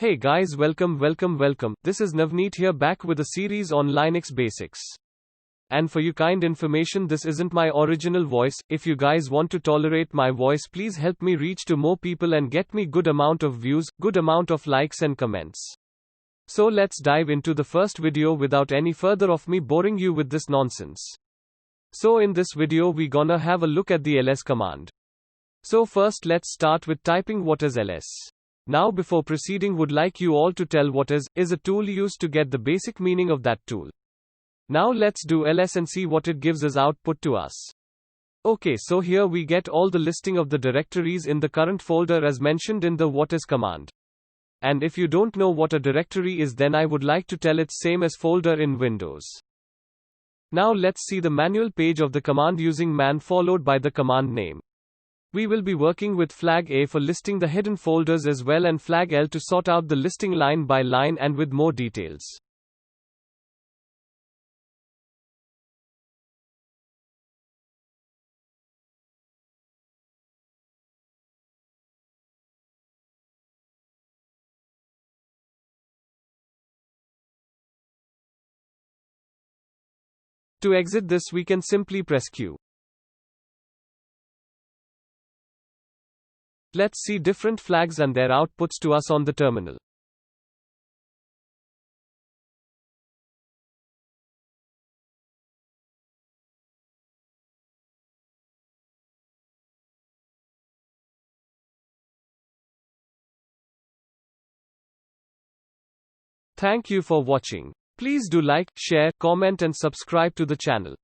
Hey guys, welcome. This is Navneet here, back with a series on Linux basics. And for your kind information, this isn't my original voice. If you guys want to tolerate my voice, please help me reach to more people and get me good amount of views, good amount of likes and comments. So let's dive into the first video without any further of me boring you with this nonsense. So in this video we gonna have a look at the ls command. So first let's start with typing what is ls. Now before proceeding, would like you all to tell what is a tool used to get the basic meaning of that tool. Now let's do ls and see what it gives as output to us. Okay, so here we get all the listing of the directories in the current folder as mentioned in the what is command. And if you don't know what a directory is, then I would like to tell it's same as folder in Windows. Now let's see the manual page of the command using man followed by the command name. We will be working with flag A for listing the hidden folders as well, and flag L to sort out the listing line by line and with more details. To exit this, we can simply press Q. Let's see different flags and their outputs to us on the terminal. Thank you for watching. Please do like, share, comment and subscribe to the channel.